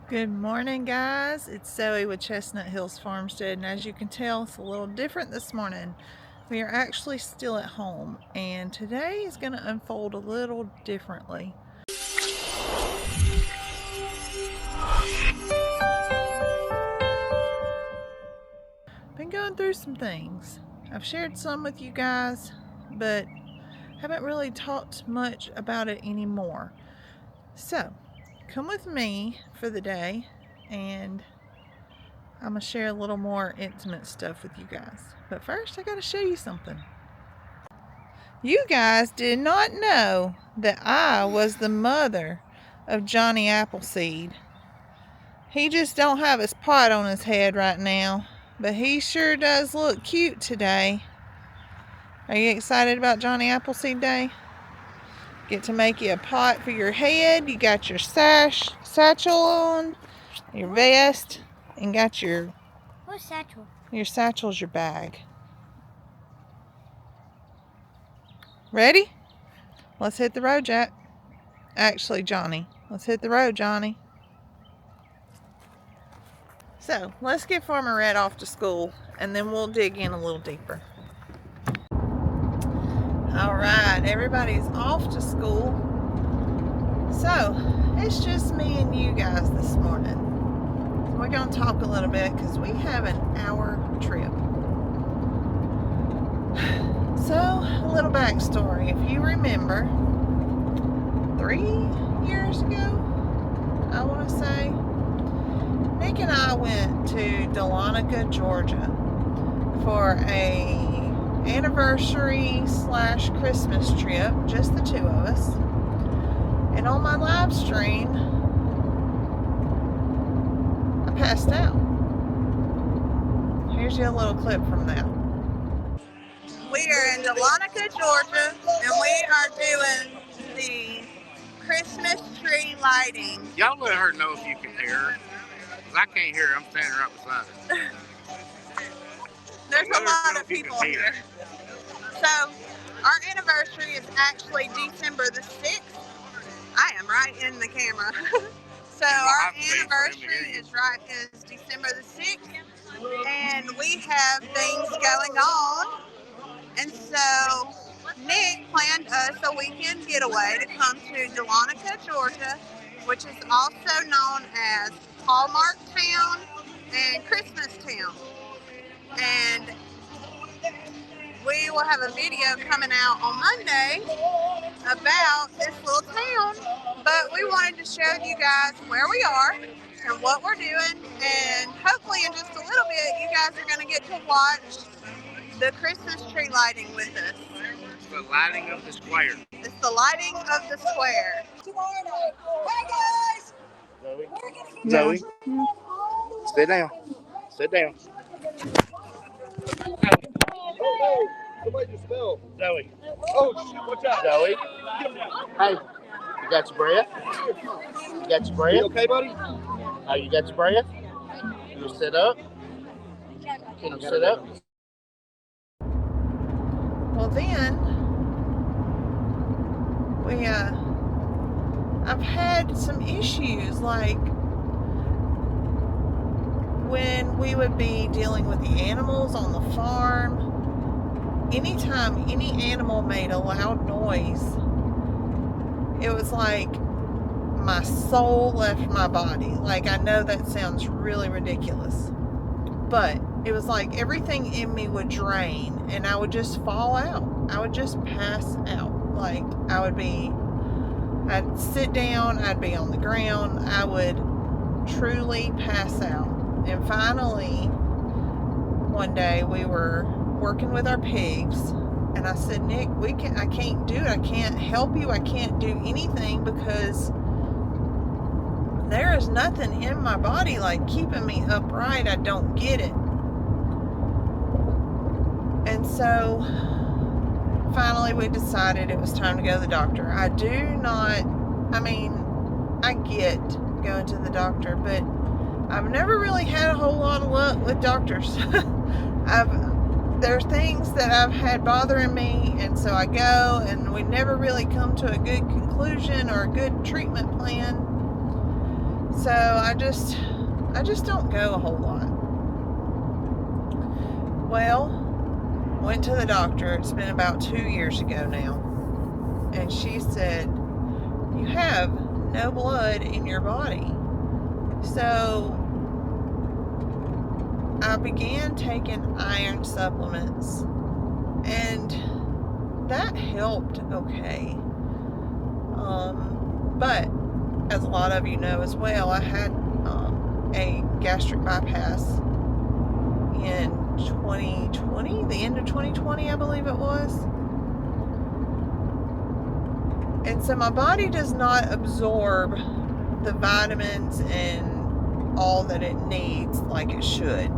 Good morning, guys. It's Zoe with Chestnut Hills Farmstead, and as you can tell, it's a little different this morning. We are actually still at home, and today is going to unfold a little differently. Been going through some things. I've shared some with you guys, but haven't really talked much about it anymore. So, come with me for the day, and I'm going to share a little more intimate stuff with you guys. But first, I got to show you something. You guys did not know that I was the mother of Johnny Appleseed. He just don't have his pot on his head right now, but he sure does look cute today. Are you excited about Johnny Appleseed Day? Get to make you a pot for your head. You got your satchel on, your vest, and got your... What satchel? Your satchel's your bag. Ready? Let's hit the road, Jack. Actually, Johnny. Let's hit the road, Johnny. So, let's get Farmer Red off to school, and then we'll dig in a little deeper. Alright, everybody's off to school. So, it's just me and you guys this morning. We're going to talk a little bit because we have an hour trip. So, a little backstory. If you remember, 3 years ago, I want to say, Nick and I went to Dahlonega, Georgia for a anniversary / Christmas trip, just the two of us. And on my live stream, I passed out. Here's you a little clip from that. We are in Dahlonega, Georgia, and we are doing the Christmas tree lighting. Y'all let her know if you can hear her. I can't hear her. I'm standing right beside her. There's a lot of people here. So, our anniversary is actually December the 6th. I am right in the camera. So, our anniversary is December the 6th. And we have things going on. And so, Nick planned us a weekend getaway to come to Dahlonega, Georgia, which is also known as Hallmark Town and Christmas Town. And we will have a video coming out on Monday about this little town, but we wanted to show you guys where we are and what we're doing, and hopefully in just a little bit you guys are going to get to watch the Christmas tree lighting with us. It's the lighting of the square. It's the lighting of the square. Tomorrow night. Hi guys! Zoe? Sit down. Sit down. Oh, somebody just fell. Zoe. Oh, shit, watch out. Zoe. Hey, you got your breath? You got your breath? You okay, buddy? Oh, you got your breath? You sit up? Can you sit up? Well, then I've had some issues, like when we would be dealing with the animals on the farm. Anytime any animal made a loud noise, it was like my soul left my body. Like, I know that sounds really ridiculous, but it was like everything in me would drain and I would just fall out. I would just pass out. Like, I'd sit down, I'd be on the ground, I would truly pass out. And finally, one day we were working with our pigs, and I said, Nick, I can't do it. I can't help you. I can't do anything because there is nothing in my body like keeping me upright. I don't get it. And so finally we decided it was time to go to the doctor. I get going to the doctor, but I've never really had a whole lot of luck with doctors. There's things that I've had bothering me, and so I go, and we never really come to a good conclusion or a good treatment plan. So I just don't go a whole lot. Well, went to the doctor. It's been about 2 years ago now. And she said, you have no blood in your body. So I began taking iron supplements, and that helped okay. But as a lot of you know as well, I had a gastric bypass in 2020, the end of 2020, I believe it was. And so my body does not absorb the vitamins and all that it needs like it should.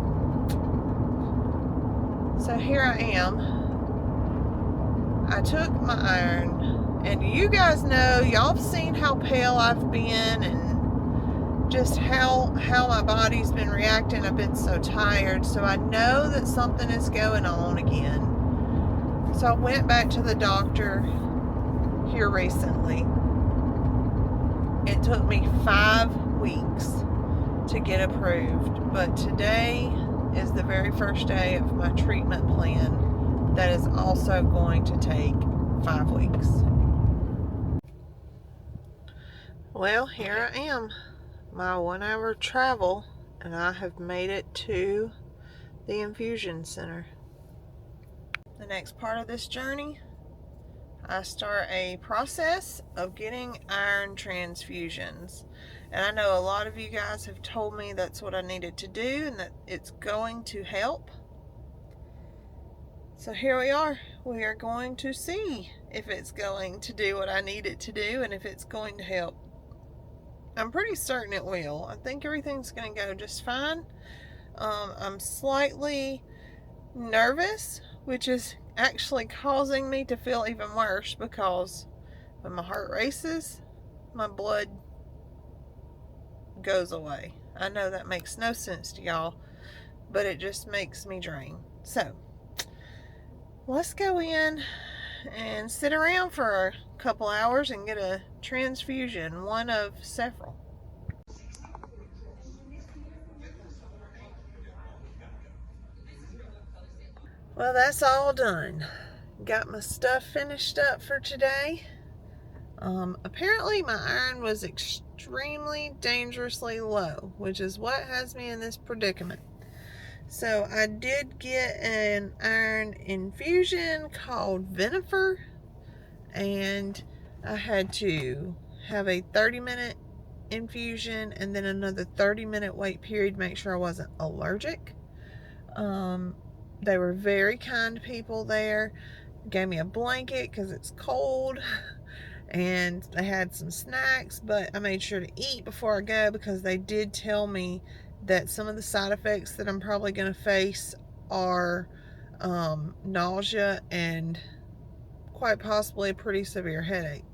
So here I am. I took my iron, and you guys know, y'all have seen how pale I've been and just how my body's been reacting. I've been so tired, so I know that something is going on again. So I went back to the doctor here recently. It took me 5 weeks to get approved, but today is the very first day of my treatment plan that is also going to take 5 weeks. Well, here I am, my 1 hour travel, and I have made it to the infusion center. The next part of this journey, I start a process of getting iron transfusions. And I know a lot of you guys have told me that's what I needed to do and that it's going to help. So here we are. We are going to see if it's going to do what I need it to do and if it's going to help. I'm pretty certain it will. I think everything's going to go just fine. I'm slightly nervous, which is actually causing me to feel even worse, because when my heart races, my blood goes away. I know that makes no sense to y'all, but it just makes me drain. So let's go in and sit around for a couple hours and get a transfusion, one of several. Well, that's all done. Got my stuff finished up for today. Apparently my iron was extremely dangerously low, which is what has me in this predicament. So I did get an iron infusion called Venmo, and I had to have a 30-minute infusion and then another 30-minute wait period, make sure I wasn't allergic. They were very kind people there. Gave me a blanket because it's cold, and they had some snacks, but I made sure to eat before I go because they did tell me that some of the side effects that I'm probably going to face are nausea and quite possibly a pretty severe headache.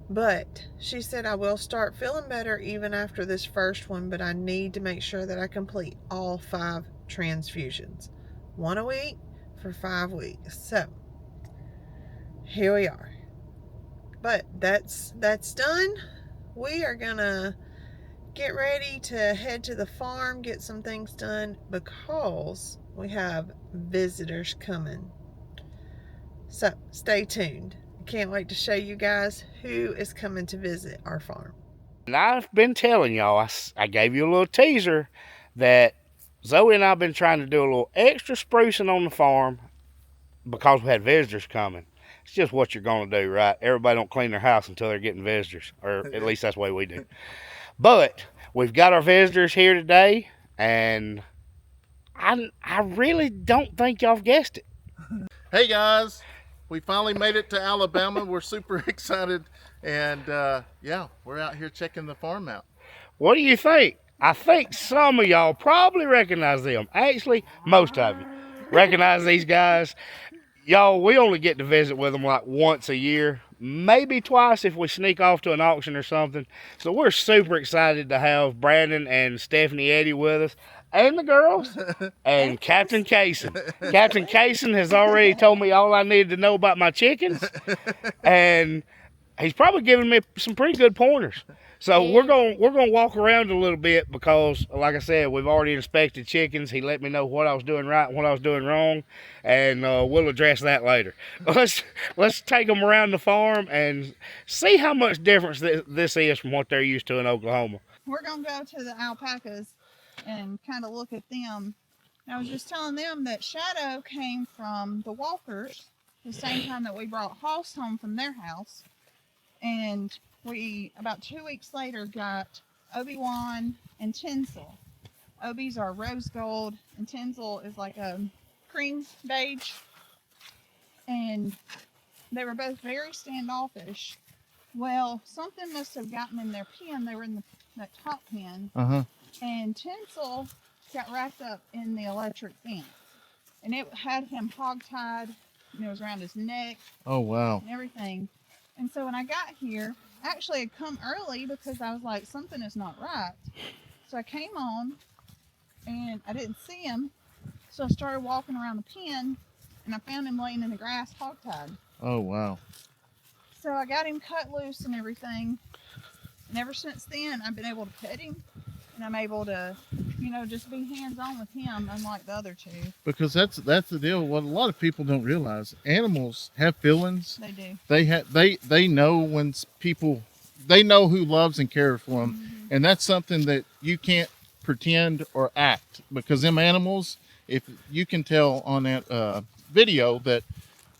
But she said I will start feeling better even after this first one, but I need to make sure that I complete all 5 transfusions, 1 a week for 5 weeks. So here we are. But that's done. We are gonna get ready to head to the farm, get some things done, because we have visitors coming. So stay tuned. Can't wait to show you guys who is coming to visit our farm. And I've been telling y'all, I gave you a little teaser that Zoe and I have been trying to do a little extra sprucing on the farm because we had visitors coming. It's just what you're going to do, right? Everybody don't clean their house until they're getting visitors, or at least that's the way we do. But we've got our visitors here today, and I really don't think y'all have guessed it. Hey guys, we finally made it to Alabama. We're super excited, and yeah, we're out here checking the farm out. What do you think? I think some of y'all probably recognize them. Actually, most of you recognize these guys. Y'all, we only get to visit with them like once a year, maybe twice if we sneak off to an auction or something. So we're super excited to have Brandon and Stephanie Eddy with us, and the girls, and Captain Kaysen. Captain Kaysen has already told me all I needed to know about my chickens, and he's probably given me some pretty good pointers. So we're gonna walk around a little bit because, like I said, we've already inspected chickens. He let me know what I was doing right and what I was doing wrong, and we'll address that later. Let's take them around the farm and see how much difference this is from what they're used to in Oklahoma. We're gonna go to the alpacas and kind of look at them. I was just telling them that Shadow came from the Walkers the same time that we brought Hoss home from their house. And we, about 2 weeks later, got Obi-Wan and Tinsel. Obi's are rose gold, and Tinsel is like a cream beige. And they were both very standoffish. Well, something must have gotten in their pen. They were in that top pen. And Tinsel got wrapped up in the electric fence. And it had him hog-tied, and it was around his neck. Oh, wow. And everything. And so when I got here, actually I'd come early because I was like, something is not right. So I came on, and I didn't see him. So I started walking around the pen, and I found him laying in the grass hog-tied. Oh, wow. So I got him cut loose and everything. And ever since then, I've been able to pet him. And I'm able to, just be hands-on with him, unlike the other two. Because that's the deal. What a lot of people don't realize, animals have feelings. They do. They know when people, they know who loves and cares for them, and that's something that you can't pretend or act. Because them animals, if you can tell on that video that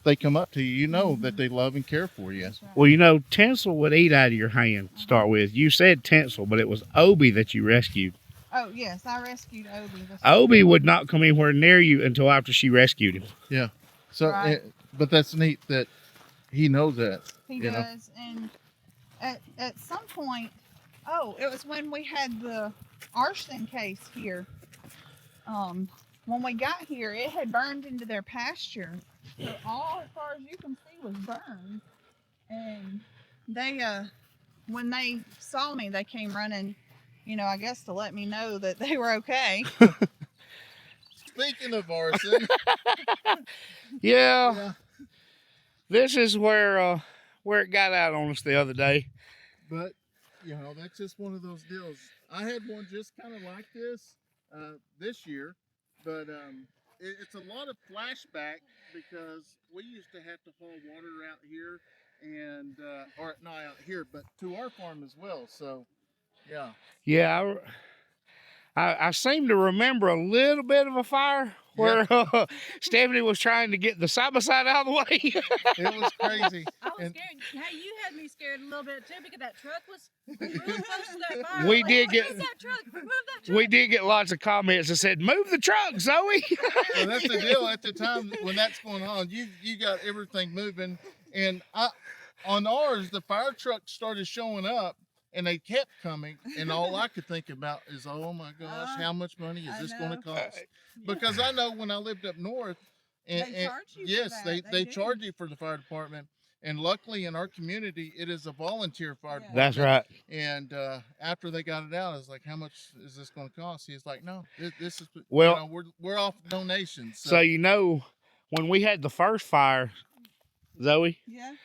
they come up to you, you know that they love and care for you. That's right. Well, Tinsel would eat out of your hand to start with. You said Tinsel, but it was Obi that you rescued. Oh, yes, I rescued Obi. Obi would not come anywhere near you until after she rescued him. Yeah. So, Right. but that's neat that he knows that. He does. And at some point, it was when we had the arson case here. When we got here, it had burned into their pasture. So all as far as you can see was burned. And they, when they saw me, they came running, I guess to let me know that they were okay. Speaking of arson. Yeah. This is where it got out on us the other day. But, that's just one of those deals. I had one just kind of like this year. But it's a lot of flashback because we used to have to haul water out here and, or not out here, but to our farm as well. So, yeah. Yeah, I seem to remember a little bit of a fire where Stephanie was trying to get the side-by-side out of the way. It was crazy. I was scared. Hey, you had me scared a little bit too because that truck was really close to that fire. We did get- Move that truck. Move that truck. We did get lots of comments that said, "Move the truck, Zoe." Well, that's the deal. At the time when that's going on, you got everything moving. And on ours, the fire truck started showing up. And they kept coming, and all I could think about is, oh my gosh, how much money is this going to cost? Because I know when I lived up north, They charge you yes, for that. they do. charge you for the fire department. And luckily in our community, it is a volunteer fire department. That's right. And after they got it out, I was like, how much is this going to cost? He's like, no, this is, Well, we're off donations. So when we had the first fire, Zoe, Yeah.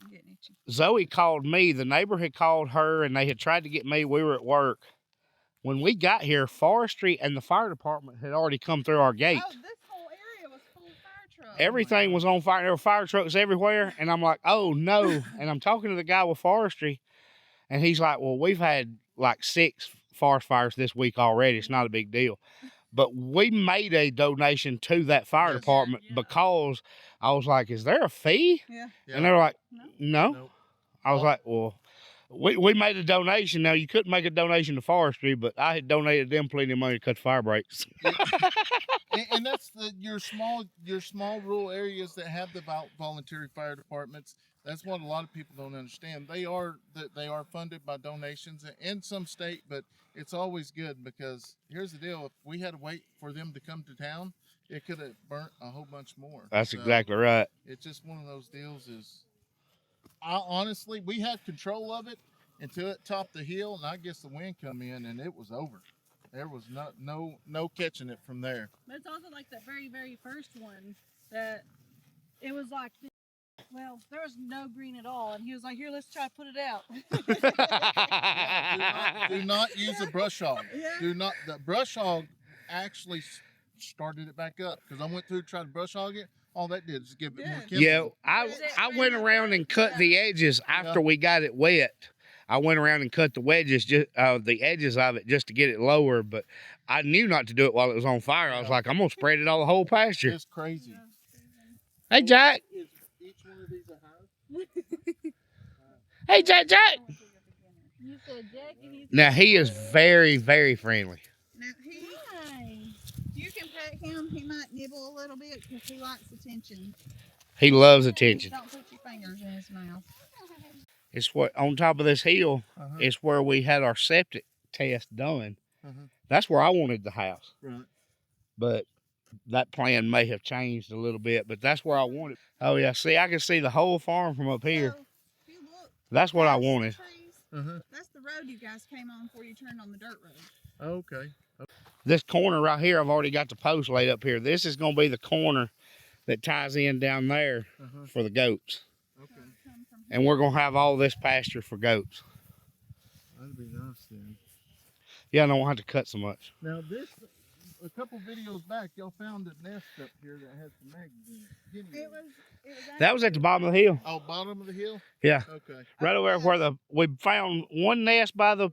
I'm getting itchy. Zoe called me. The neighbor had called her, and they had tried to get me. We were at work. When we got here, forestry and the fire department had already come through our gate. Oh, this whole area was full of fire trucks. Everything was on fire. There were fire trucks everywhere. And I'm like, oh, no. And I'm talking to the guy with forestry, and he's like, well, we've had like 6 forest fires this week already. It's not a big deal. But we made a donation to that fire department because I was like, is there a fee? Yeah. And they were like, no. Nope. I was like, well, we made a donation. Now, you couldn't make a donation to forestry, but I had donated them plenty of money to cut fire breaks. and that's your small rural areas that have the voluntary fire departments. That's what a lot of people don't understand. They are funded by donations in some state, but it's always good because here's the deal: if we had to wait for them to come to town, it could have burnt a whole bunch more. That's exactly right. It's just one of those deals. Honestly, we had control of it until it topped the hill, and I guess the wind come in, and it was over. There was no catching it from there. But it's also like that very, very first one that it was like Well, there was no green at all, and he was like, "Here, let's try to put it out." Do not use a brush hog. Yeah. Do not. The brush hog actually started it back up because I went through to try to brush hog it. All that did is give it more chemical. Yeah, I went around and cut the edges after we got it wet. I went around and cut the wedges, the edges of it, just to get it lower. But I knew not to do it while it was on fire. I was like, I'm gonna spread it all the whole pasture. It's crazy. Hey, Jack. Is each one of these a hive? Hey, Jack. You said Jack, and he's Now he is very, very friendly. Now, you can pet him. He might nibble a little bit because he likes attention. He loves attention. Don't put your fingers in his mouth. It's what on top of this hill. It's where we had our septic test done. That's where I wanted the house. Right. But that plan may have changed a little bit. But that's where I wanted. Oh yeah, see, I can see the whole farm from up here. So, if you look That's what I past the wanted. trees, that's the road you guys came on before you turned on the dirt road. Okay. This corner right here, I've already got the post laid up here. This is going to be the corner that ties in down there for the goats. Okay. And we're going to have all this pasture for goats. That'd be nice then. Yeah, I don't have to cut so much. Now this, a couple videos back, y'all found a nest up here that had some eggs in it. It was That was at the bottom of the hill. Oh, bottom of the hill? Yeah. Okay. Right over there where we found one nest by the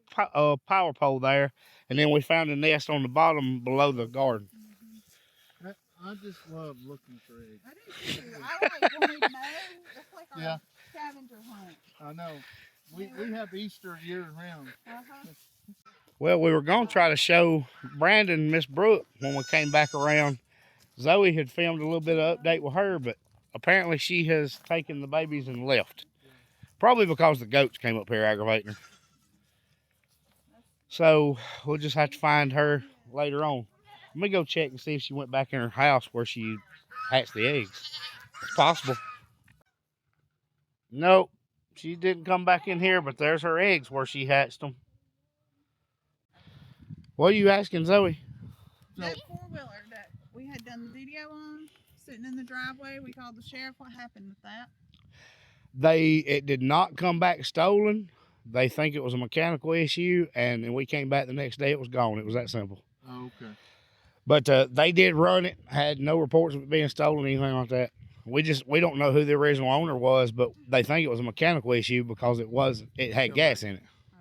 power pole there, and then we found a nest on the bottom below the garden. I just love looking for eggs. I do too. I like when we mow. It's like our scavenger hunt. I know. We have Easter year round. Well, we were going to try to show Brandon Miss Brooke when we came back around. Zoe had filmed a little bit of update with her, but apparently she has taken the babies and left. Probably because the goats came up here aggravating her. So we'll just have to find her later on. Let me go check and see if she went back in her house where she hatched the eggs. It's possible. Nope, she didn't come back in here, but there's her eggs where she hatched them. What are you asking, Zoe? That four-wheeler that we had done the video on, sitting in the driveway, we called the sheriff. What happened with that? It did not come back stolen. They think it was a mechanical issue, and we came back the next day, it was gone. It was that simple. Oh, okay. But they did run it, had no reports of it being stolen or anything like that. We don't know who the original owner was, but they think it was a mechanical issue because it had gas in it. Oh,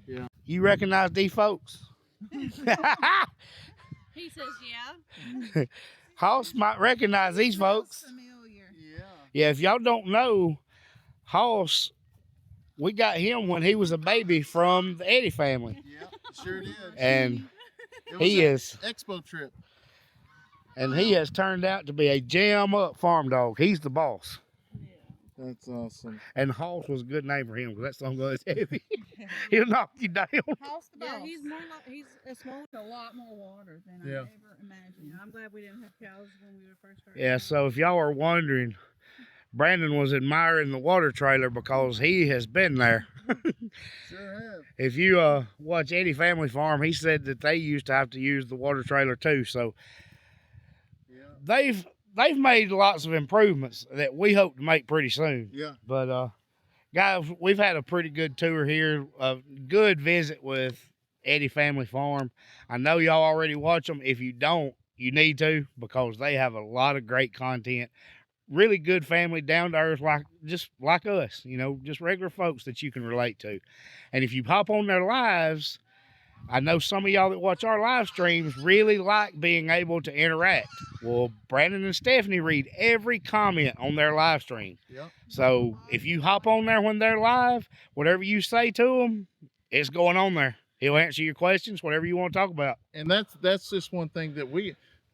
okay. Yeah. You recognize these folks? He says, yeah. Hoss might recognize these folks. Familiar. Yeah. Yeah, if y'all don't know, Hoss, we got him when he was a baby from the Eddie family. Yeah, sure did. And It was he an is, expo trip. and he has turned out to be a jam-up farm dog. He's the boss. That's awesome. And Hoss was a good name for him because that song goes heavy. He'll knock you down. House the Yeah, boss. he's a small. A lot more water than I Yeah. ever imagined. Yeah, I'm glad we didn't have cows when we were first starting. Yeah, so if y'all are wondering, Brandon was admiring the water trailer because he has been there. Sure have. If you watch Eddie Family Farm, he said that they used to have to use the water trailer too. So Yeah. they've made lots of improvements that we hope to make pretty soon. Yeah. But guys, we've had a pretty good tour here, a good visit with Eddie Family Farm. I know y'all already watch them. If you don't, you need to, because they have a lot of great content. Really good family, down to earth, just like us, just regular folks that you can relate to. And if you hop on their lives, I know some of y'all that watch our live streams really like being able to interact. Well, Brandon and Stephanie read every comment on their live stream. Yep. So if you hop on there when they're live, whatever you say to them, it's going on there. He'll answer your questions, whatever you want to talk about. And that's just one thing that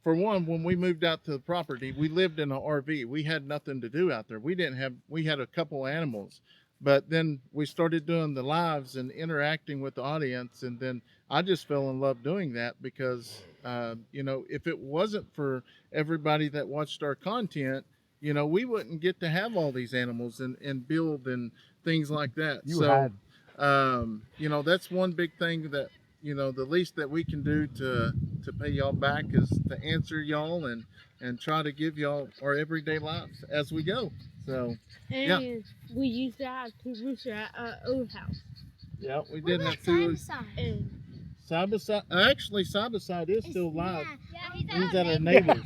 for one, when we moved out to the property, we lived in an RV. We had nothing to do out there. We had a couple animals, but then we started doing the lives and interacting with the audience. And then I just fell in love doing that because, if it wasn't for everybody that watched our content, we wouldn't get to have all these animals and build and things like that. That's one big thing that, the least that we can do to pay y'all back is to answer y'all and try to give y'all our everyday lives as we go. So And we used to have two roofs at our old house. yeah, we did have two. And Side by side, actually, side by side is still live. yeah, He's at our neighbors.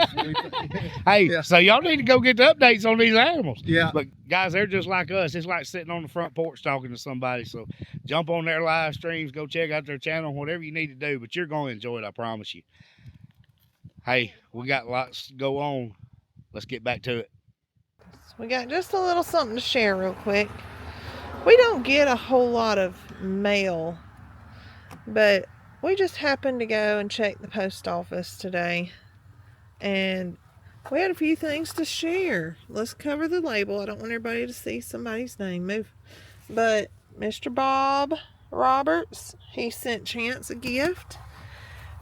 Hey, Yeah. so y'all need to go get the updates on these animals. Yeah. But guys, they're just like us. It's like sitting on the front porch talking to somebody. So jump on their live streams, go check out their channel, whatever you need to do. But you're going to enjoy it, I promise you. Hey, we got lots to go on. Let's get back to it. We got just a little something to share real quick. We don't get a whole lot of mail, but we just happened to go and check the post office today, and we had a few things to share. Let's cover the label. I don't want everybody to see somebody's name. Move. But Mr. Bob Roberts, he sent Chance a gift.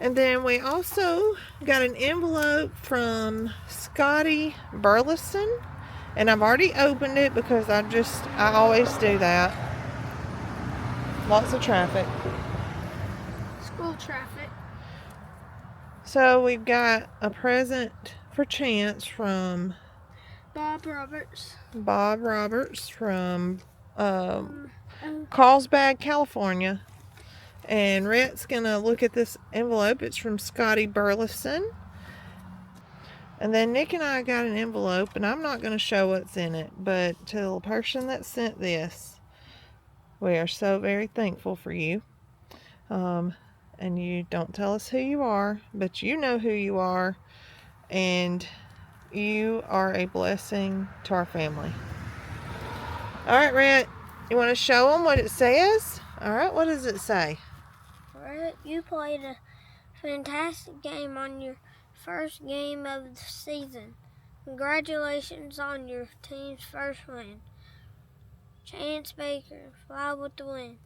And then we also got an envelope from Scotty Burleson. And I've already opened it because I always do that. Lots of traffic. school traffic. So we've got a present for Chance from Bob Roberts. Bob Roberts from Carlsbad, California. And Rhett's gonna look at this envelope. It's from Scotty Burleson. And then Nick and I got an envelope, and I'm not gonna show what's in it, but to the person that sent this, we are so very thankful for you. And you don't tell us who you are, but you know who you are, and you are a blessing to our family. All right, Rhett, you want to show them what it says? All right, what does it say? Rick, you played a fantastic game on your first game of the season. Congratulations on your team's first win. Chance Baker, fly with the wind.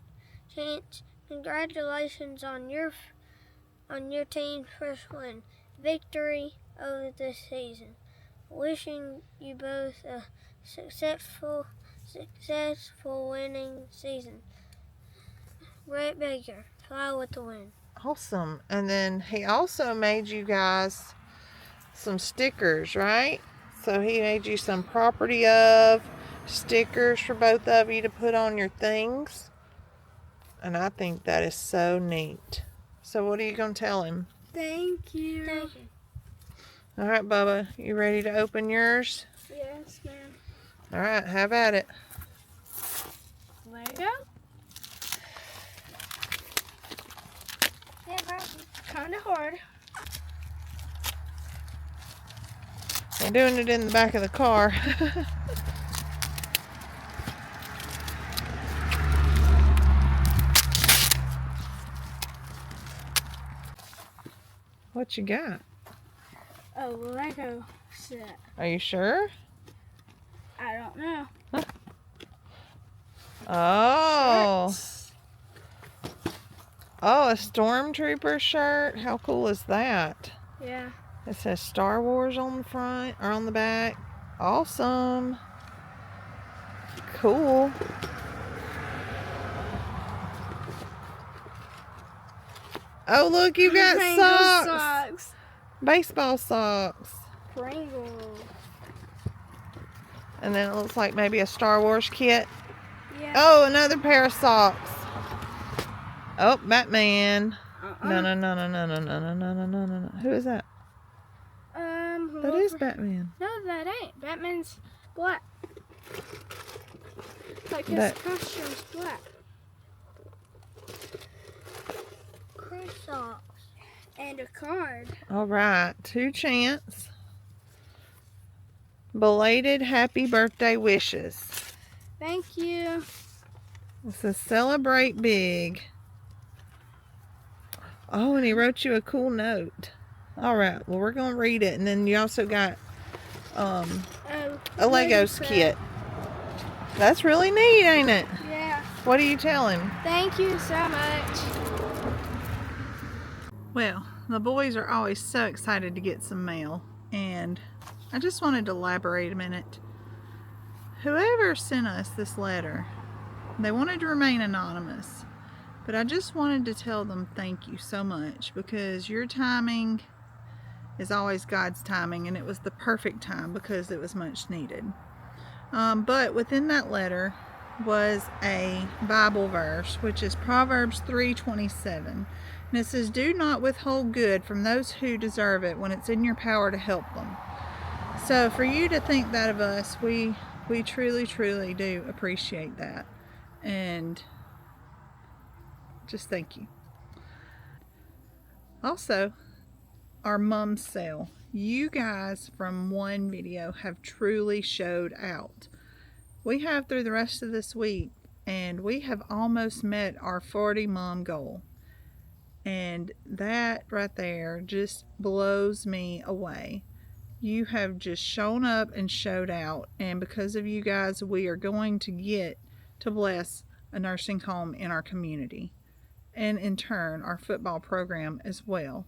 Chance, congratulations on your team's first win, victory of the season. Wishing you both a successful winning season. Brett Baker, fly with the wind. Awesome. And then he also made you guys some stickers, right? So he made you some property of stickers for both of you to put on your things. And I think that is so neat. So what are you going to tell him? Thank you. Thank you. All right, Bubba, you ready to open yours? Yes, ma'am. All right, have at it. Lego? Yeah, kind of hard. We're doing it in the back of the car. What you got? A Lego set. Are you sure? I don't know. Oh. Oh, a Stormtrooper shirt. How cool is that? Yeah. It says Star Wars on the front or on the back. Awesome. Cool. Oh, look, you got socks. Baseball socks. Pringles. And then it looks like maybe a Star Wars kit. Yeah. Oh, another pair of socks. Oh, Batman. No. Who is that? That is Batman. No, that ain't. Batman's black. Like his costume's black. Cross socks. And a card. All right, to Chance. Belated happy birthday wishes. Thank you. It says celebrate big. Oh, and he wrote you a cool note. All right, well, we're going to read it. And then you also got a Legos kit. That's really neat, ain't it? Yeah. What do you tell him? Thank you so much. Well, the boys are always so excited to get some mail. And I just wanted to elaborate a minute. Whoever sent us this letter, they wanted to remain anonymous. But I just wanted to tell them thank you so much, because your timing is always God's timing, and it was the perfect time because it was much needed. But within that letter was a Bible verse, which is Proverbs 3:27. And it says, "Do not withhold good from those who deserve it when it's in your power to help them." So for you to think that of us, we truly, truly do appreciate that. And just thank you. Also, our mum sale. You guys from one video have truly showed out. We have through the rest of this week, and we have almost met our 40 mom goal. And that right there just blows me away. You have just shown up and showed out, and because of you guys, we are going to get to bless a nursing home in our community, and in turn our football program as well.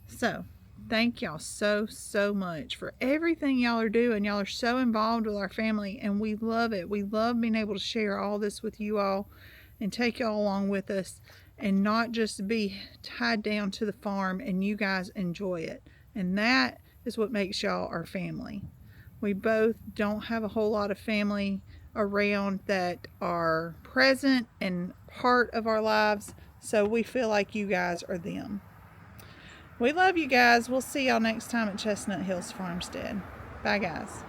So thank y'all so much for everything y'all are doing. Y'all are so involved with our family, and we love it. We love being able to share all this with you all and take y'all along with us, and not just be tied down to the farm, and you guys enjoy it. And that is what makes y'all our family. We both don't have a whole lot of family around that are present and part of our lives, so we feel like you guys are them. We love you guys. We'll see y'all next time at Chestnut Hills Farmstead. Bye, guys.